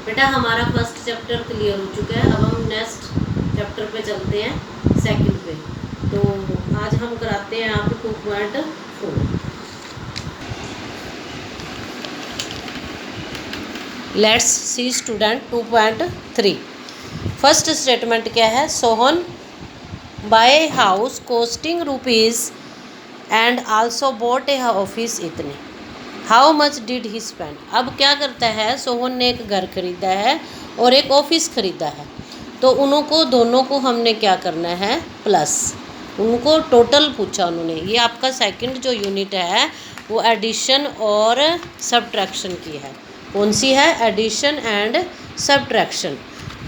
बेटा हमारा first chapter clear हो चुका है। अब हम नेक्स्ट चैप्टर पे चलते हैं, सेकंड पे। तो आज हम कराते हैं आपको 2.4। Let's see student 2.3। First statement क्या है? Sohan buy house costing rupees and also bought a office इतने। How much did he spend. अब क्या करता है, सोहन ने एक घर खरीदा है और एक ऑफिस खरीदा है। तो उनको दोनों को हमने क्या करना है? प्लस। उनको टोटल पूछा उन्होंने। ये आपका सेकंड जो यूनिट है वो एडिशन और सब्ट्रैक्शन की है। कौन सी है? Addition and subtraction.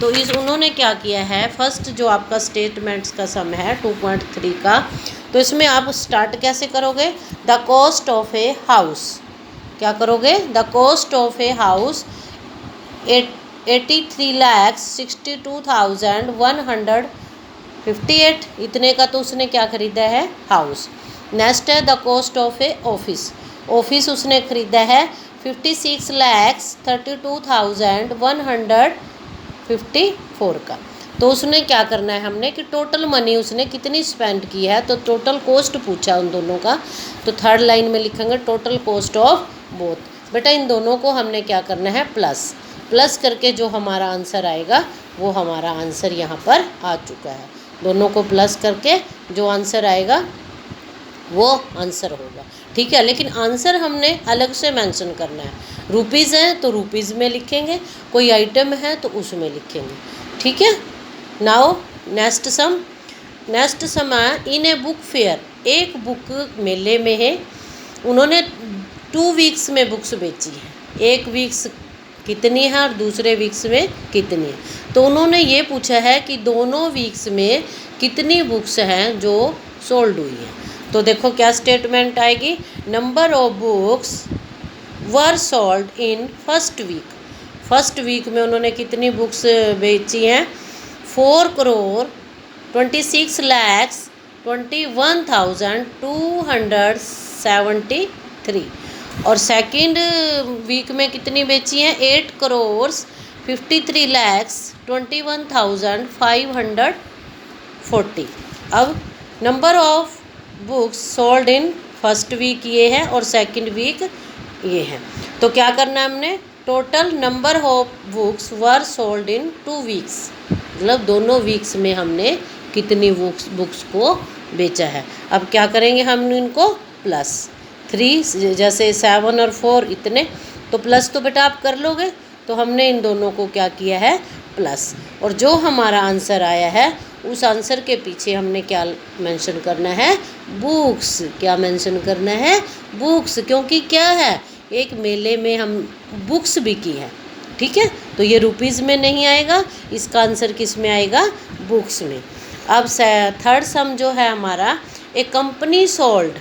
तो इस उन्होंने क्या किया है, फर्स्ट जो आपका स्टेटमेंट्स का सम है 2.3 का, तो इसमें आप स्टार्ट कैसे करोगे? The cost of a house. क्या करोगे? The cost of a house 83,62,158। इतने का तो उसने क्या खरीदा है? हाउस। नेक्स्ट है the cost of A office. Office उसने खरीदा है 56,32,154 का। तो उसने क्या करना है हमने कि टोटल मनी उसने कितनी स्पेंड की है, तो टोटल कॉस्ट पूछा उन दोनों का। तो थर्ड लाइन में लिखेंगे टोटल कॉस्ट ऑफ बोथ। बेटा इन दोनों को हमने क्या करना है? प्लस। प्लस करके जो हमारा आंसर आएगा वो हमारा आंसर यहाँ पर आ चुका है। दोनों को प्लस करके जो आंसर आएगा वो आंसर होगा। ठीक है, लेकिन आंसर हमने अलग से मेंशन करना है। रुपीज़ है तो रुपीज़ में लिखेंगे, कोई आइटम है तो उसमें लिखेंगे। ठीक है। Now next sum. Next sum है इन ए बुक फेयर। एक बुक मेले में है, उन्होंने 2 वीक्स में बुक्स बेची है। एक वीक्स कितनी है और दूसरे वीक्स में कितनी है। तो उन्होंने ये पूछा है कि दोनों वीक्स में कितनी बुक्स हैं जो सोल्ड हुई हैं। तो देखो क्या स्टेटमेंट आएगी? Number of books were sold in first week. First week में उन्होंने कितनी बुक्स बेची हैं? 4,26,21,273। और सेकंड वीक में कितनी बेची हैं? 8,53,21,540। अब number of books sold in first week ये है और सेकंड वीक ये है। तो क्या करना है हमने? Total number of books were sold in 2 weeks, मतलब दोनों वीक्स में हमने कितनी बुक्स को बेचा है। अब क्या करेंगे हम इनको? प्लस 3, जैसे 7 और 4 इतने, तो प्लस तो बेटा आप कर लोगे। तो हमने इन दोनों को क्या किया है? प्लस। और जो हमारा आंसर आया है उस आंसर के पीछे हमने क्या मेंशन करना है? बुक्स। क्या मेंशन करना है? बुक्स। क्योंकि क्या है, एक मेले में हम बुक्स भी की है। ठीक है, तो ये रुपीज़ में नहीं आएगा, इसका आंसर किस में आएगा? बुक्स में। अब थर्ड सम जो है हमारा, ए कंपनी सोल्ड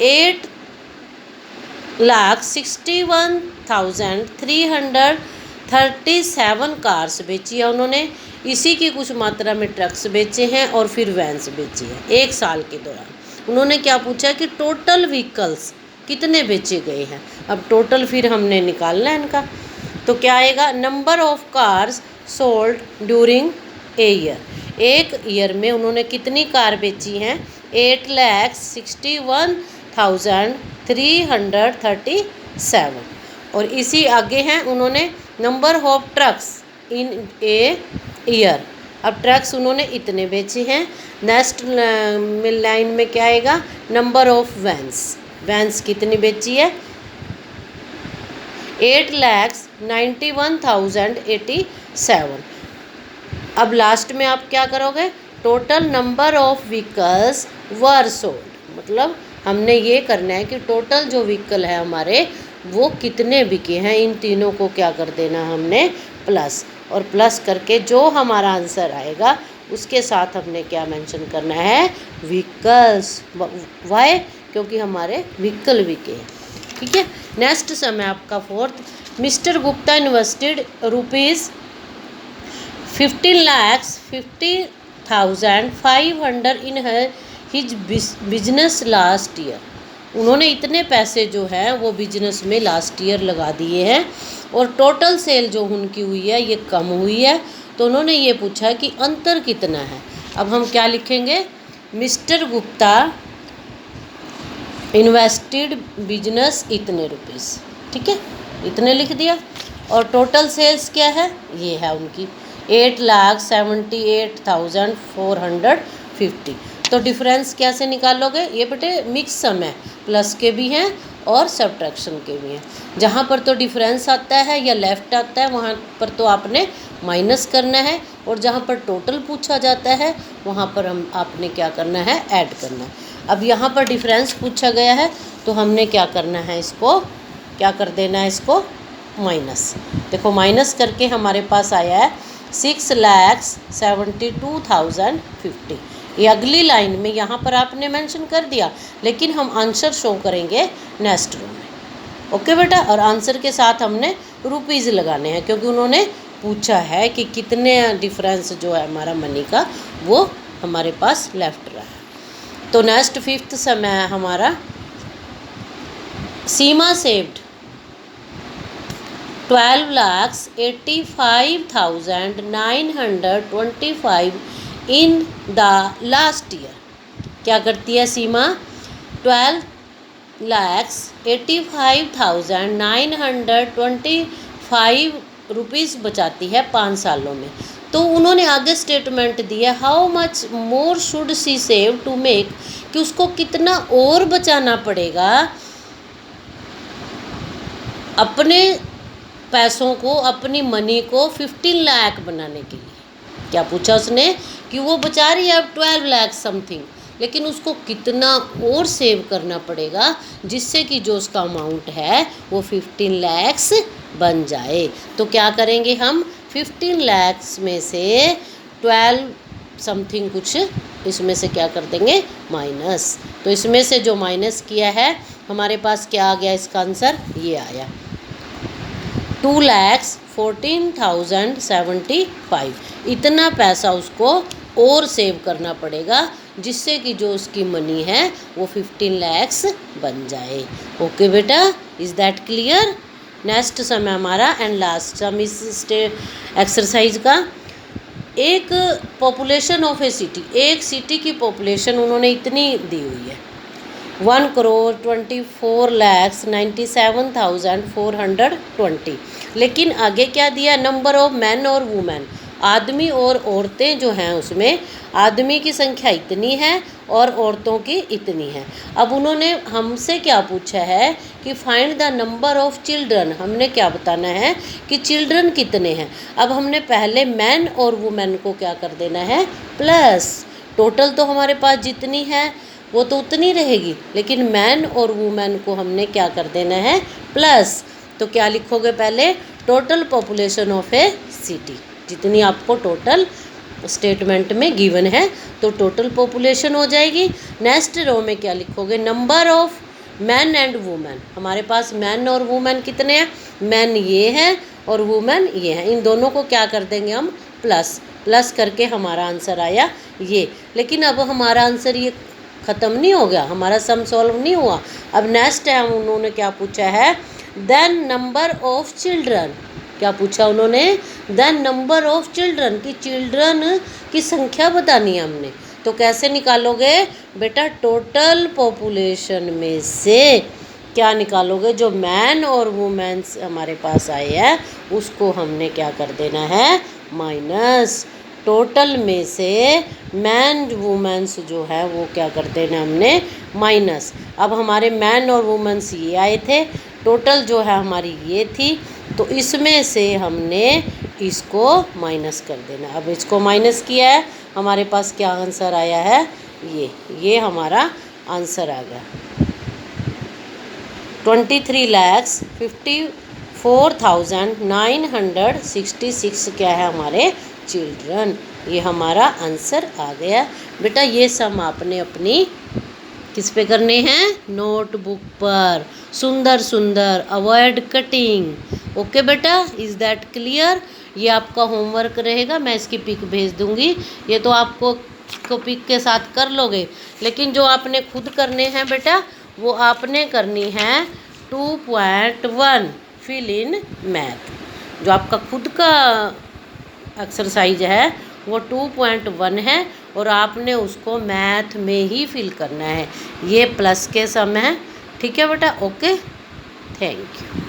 8,61,337 कार्स बेची है उन्होंने। इसी की कुछ मात्रा में ट्रक्स बेचे हैं और फिर वैन्स बेची है एक साल के दौरान। उन्होंने क्या पूछा कि टोटल व्हीकल्स कितने बेचे गए हैं। अब टोटल फिर हमने निकालना है इनका। तो क्या आएगा? Number of cars sold during a year. एक ईयर में उन्होंने कितनी कार बेची हैं? 8,61,337। और इसी आगे हैं उन्होंने number of trucks in a year. अब ट्रक्स उन्होंने इतने बेचे हैं। नेक्स्ट लाइन में क्या आएगा? Number of vans. वैन्स कितनी बेची है? 8,91,087। अब लास्ट में आप क्या करोगे? Total number of vehicles were sold. मतलब हमने ये करना है कि टोटल जो व्हीकल है हमारे वो कितने बिके हैं। इन तीनों को क्या कर देना हमने? प्लस। और प्लस करके जो हमारा आंसर आएगा उसके साथ हमने क्या मेंशन करना है? व्हीकल्स। वाई? क्योंकि हमारे व्हीकल बिके हैं। ठीक है। नेक्स्ट सम है आपका fourth. Mister Gupta invested ₹15,50,500 in his business last year. उन्होंने इतने पैसे जो हैं वो बिजनेस में लास्ट ईयर लगा दिए हैं। और टोटल सेल जो उनकी हुई है ये कम हुई है, तो उन्होंने ये पूछा कि अंतर कितना है। अब हम क्या लिखेंगे, मिस्टर गुप्ता इन्वेस्टेड बिजनेस इतने रुपीस, ठीक है, इतने लिख दिया। और टोटल सेल्स क्या है, ये है उनकी 8,78,450। तो डिफरेंस कैसे निकालोगे, ये बेटे मिक्स सम है, प्लस के भी हैं और सब्ट्रैक्शन के भी हैं। जहाँ पर तो डिफरेंस आता है या लेफ्ट आता है वहाँ पर तो आपने माइनस करना है, और जहाँ पर टोटल पूछा जाता है वहाँ पर आपने क्या करना है, ऐड करना है। अब यहाँ पर डिफरेंस पूछा गया है तो हमने क्या करना है, इसको क्या कर देना है, इसको माइनस। देखो माइनस करके हमारे पास आया है 6,72,050। ये अगली लाइन में यहाँ पर आपने मेंशन कर दिया, लेकिन हम आंसर शो करेंगे नेक्स्ट रो में। ओके बेटा, और आंसर के साथ हमने रुपीज़ लगाने हैं, क्योंकि उन्होंने पूछा है कि कितने डिफरेंस जो है हमारा मनी का वो हमारे पास लेफ्ट रहा है। तो नेक्स्ट फिफ्थ समय है हमारा, Seema saved 12,85,925 in the last year. क्या करती है सीमा, 12,85,925 रुपीज़ बचाती है 5 सालों में। तो उन्होंने आगे स्टेटमेंट दिया, how much more should see save to make, कि उसको कितना और बचाना पड़ेगा अपने पैसों को, अपनी मनी को 15 लाख बनाने के लिए। क्या पूछा उसने, कि वो बचा रही है अब 12 लाख समथिंग, लेकिन उसको कितना और सेव करना पड़ेगा जिससे कि जो उसका अमाउंट है वो 15 लैक्स बन जाए। तो क्या करेंगे हम, 15 लैक्स में से 12 समथिंग कुछ इसमें से क्या कर देंगे, माइनस। तो इसमें से जो माइनस किया है हमारे पास क्या आ गया, इसका आंसर ये आया 2,14,075। इतना पैसा उसको और सेव करना पड़ेगा जिससे कि जो उसकी मनी है वो 15 लैक्स बन जाए। ओके बेटा, इज़ दैट क्लियर। नेक्स्ट समय हमारा एंड लास्ट सम इस एक्सरसाइज का, एक पॉपुलेशन ऑफ ए सिटी, एक सिटी की पॉपुलेशन उन्होंने इतनी दी हुई है 1,24,97,420, लेकिन आगे क्या दिया, नंबर ऑफ मैन और वुमेन, आदमी और औरतें जो हैं उसमें आदमी की संख्या इतनी है और औरतों की इतनी है। अब उन्होंने हमसे क्या पूछा है कि find the number of children, हमने क्या बताना है कि चिल्ड्रन कितने हैं। अब हमने पहले मैन और वुमेन को क्या कर देना है, प्लस। टोटल तो हमारे पास जितनी है वो तो उतनी रहेगी, लेकिन मैन और वुमेन को हमने क्या कर देना है, प्लस। तो क्या लिखोगे पहले, total population of A city, जितनी आपको टोटल स्टेटमेंट में गिवन है तो टोटल पॉपुलेशन हो जाएगी। नेक्स्ट रो में क्या लिखोगे, number of man and women, हमारे पास मैन और वुमेन कितने हैं, मैन ये हैं और वुमेन ये हैं, इन दोनों को क्या कर देंगे हम, प्लस। प्लस करके हमारा आंसर आया ये। लेकिन अब हमारा आंसर ये ख़त्म नहीं हो गया, हमारा सम सॉल्व नहीं हुआ। अब नेक्स्ट टाइम उन्होंने क्या पूछा है, देन नंबर ऑफ चिल्ड्रन, क्या पूछा उन्होंने, देन नंबर ऑफ चिल्ड्रन, की चिल्ड्रन की संख्या बतानी है हमने। तो कैसे निकालोगे बेटा, टोटल पॉपुलेशन में से क्या निकालोगे, जो मैन और वुमेन्स हमारे पास आए हैं उसको हमने क्या कर देना है, माइनस। टोटल में से मैन वुमेन्स जो है वो क्या कर देना हमने, माइनस। अब हमारे मैन और वुमेन्स ये आए थे, टोटल जो है हमारी ये थी, तो इसमें से हमने इसको माइनस कर देना। अब इसको माइनस किया है, हमारे पास क्या आंसर आया है, ये हमारा आंसर आ गया 23,54,966 क्या है हमारे चिल्ड्रन, ये हमारा आंसर आ गया। बेटा ये सम आपने अपनी किस पे करने हैं, नोटबुक पर, सुंदर सुंदर, अवॉइड कटिंग। ओके बेटा, इज़ दैट क्लियर। ये आपका होमवर्क रहेगा, मैं इसकी पिक भेज दूंगी, ये तो आपको पिक के साथ कर लोगे, लेकिन जो आपने खुद करने हैं बेटा वो आपने करनी है 2.1 फिल इन मैथ। जो आपका खुद का एक्सरसाइज है वो 2.1 है और आपने उसको मैथ में ही फिल करना है। ये प्लस के सम है, ठीक है बेटा। Okay, thank you.